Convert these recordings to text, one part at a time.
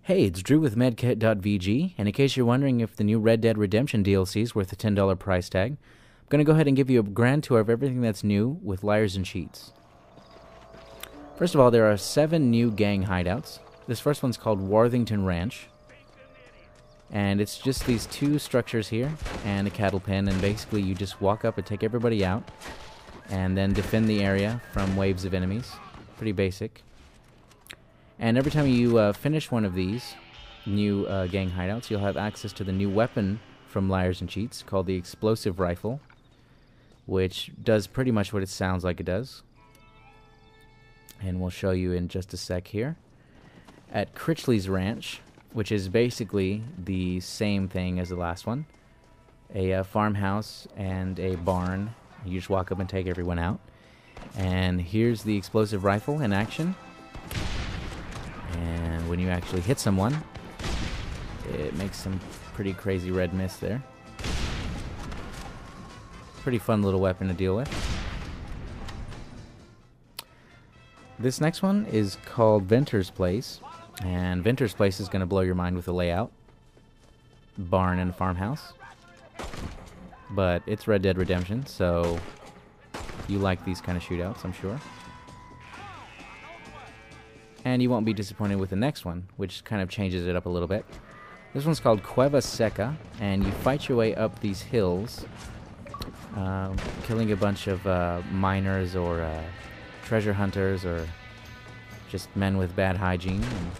Hey, it's Drew with Medkit.vg, and in case you're wondering if the new Red Dead Redemption DLC is worth the $10 price tag, I'm going to go ahead and give you a grand tour of everything that's new with Liars and Cheats. First of all, there are 7 new gang hideouts. This first one's called Worthington Ranch, and it's just these 2 structures here and a cattle pen, and basically you just walk up and take everybody out and then defend the area from waves of enemies. Pretty basic. And every time you finish one of these new gang hideouts, you'll have access to the new weapon from Liars and Cheats called the Explosive Rifle, which does pretty much what it sounds like it does. And we'll show you in just a sec here. At Critchley's Ranch, which is basically the same thing as the last one, a farmhouse and a barn. You just walk up and take everyone out. And here's the Explosive Rifle in action. And when you actually hit someone, it makes some pretty crazy red mist there. Pretty fun little weapon to deal with. This next one is called Venter's Place. And Venter's Place is going to blow your mind with the layout. Barn and farmhouse. But it's Red Dead Redemption, so you like these kind of shootouts, I'm sure. And you won't be disappointed with the next one, which kind of changes it up a little bit. This one's called Cueva Seca, and you fight your way up these hills, killing a bunch of miners or treasure hunters or just men with bad hygiene. And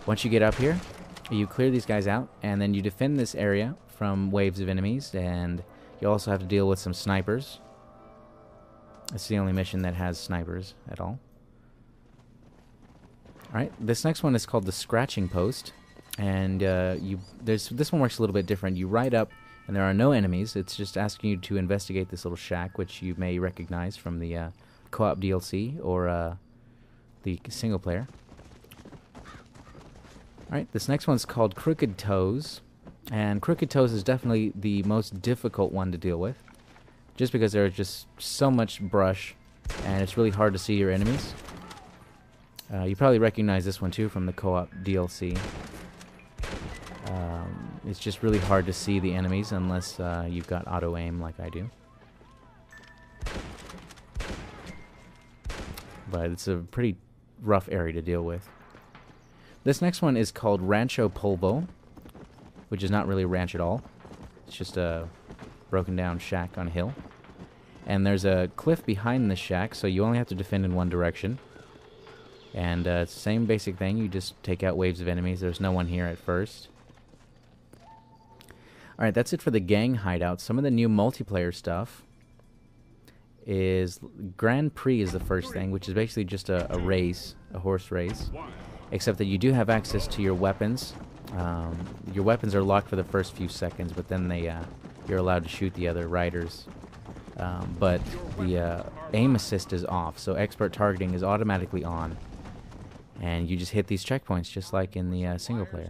once you get up here, you clear these guys out, and then you defend this area from waves of enemies, and you also have to deal with some snipers. It's the only mission that has snipers at all. Alright, this next one is called the Scratching Post, and this one works a little bit different. You ride up, and there are no enemies. It's just asking you to investigate this little shack, which you may recognize from the co-op DLC or the single player. Alright, this next one's called Crooked Toes, and Crooked Toes is definitely the most difficult one to deal with, just because there's just so much brush, and it's really hard to see your enemies. You probably recognize this one too from the co-op DLC. It's just really hard to see the enemies unless you've got auto-aim like I do. But it's a pretty rough area to deal with. This next one is called Rancho Polvo, which is not really a ranch at all. It's just a broken down shack on a hill. And there's a cliff behind the shack, so you only have to defend in one direction. And it's the same basic thing. You just take out waves of enemies. There's no one here at first. Alright, that's it for the gang hideout. Some of the new multiplayer stuff is Grand Prix is the first thing, which is basically just a race, a horse race. Except that you do have access to your weapons. Your weapons are locked for the first few seconds, but then you're allowed to shoot the other riders. But the aim assist is off, so expert targeting is automatically on. And you just hit these checkpoints just like in the single player.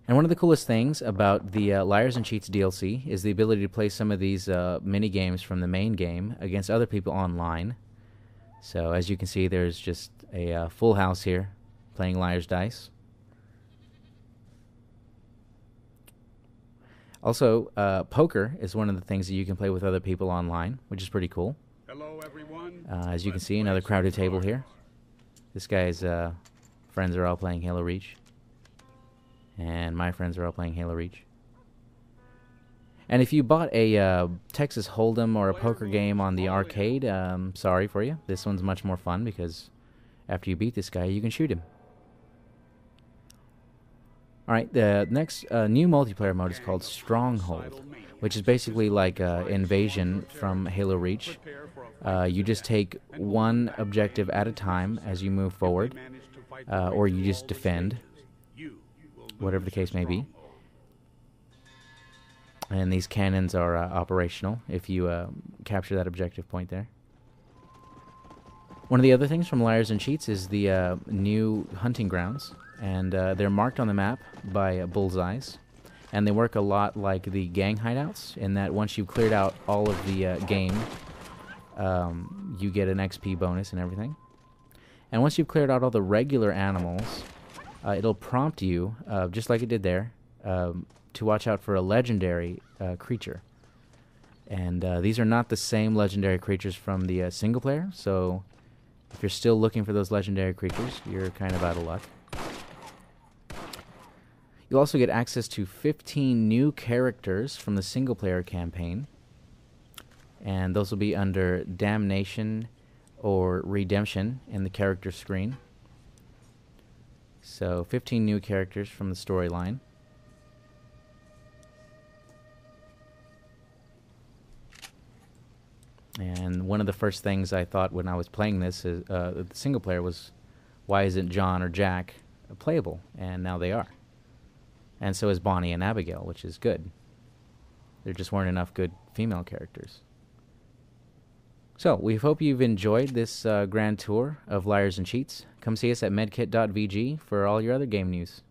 And one of the coolest things about the Liars and Cheats DLC is the ability to play some of these mini games from the main game against other people online. So as you can see, there's just a full house here playing Liar's Dice. Also, poker is one of the things that you can play with other people online, which is pretty cool. Hello, everyone. As you can see, another crowded table here. This guy's friends are all playing Halo Reach. And my friends are all playing Halo Reach. And if you bought a Texas Hold'em or a poker game on the arcade, sorry for you. This one's much more fun because after you beat this guy, you can shoot him. Alright, the next new multiplayer mode is called Stronghold, which is basically like Invasion from Halo Reach. You just take one objective at a time as you move forward, or you just defend, whatever the case may be. And these cannons are operational if you capture that objective point there. One of the other things from Liars and Cheats is the new hunting grounds. And they're marked on the map by bullseyes. And they work a lot like the gang hideouts, in that once you've cleared out all of the game, you get an XP bonus and everything. And once you've cleared out all the regular animals, it'll prompt you, just like it did there, to watch out for a legendary creature. And these are not the same legendary creatures from the single player, so if you're still looking for those legendary creatures, you're kind of out of luck. You'll also get access to 15 new characters from the single player campaign, and those will be under Damnation or Redemption in the character screen. So 15 new characters from the storyline. And one of the first things I thought when I was playing this is, the single player was, why isn't John or Jack playable? And now they are. And so is Bonnie and Abigail, which is good. There just weren't enough good female characters. So, we hope you've enjoyed this grand tour of Liars and Cheats. Come see us at Medkit.vg for all your other game news.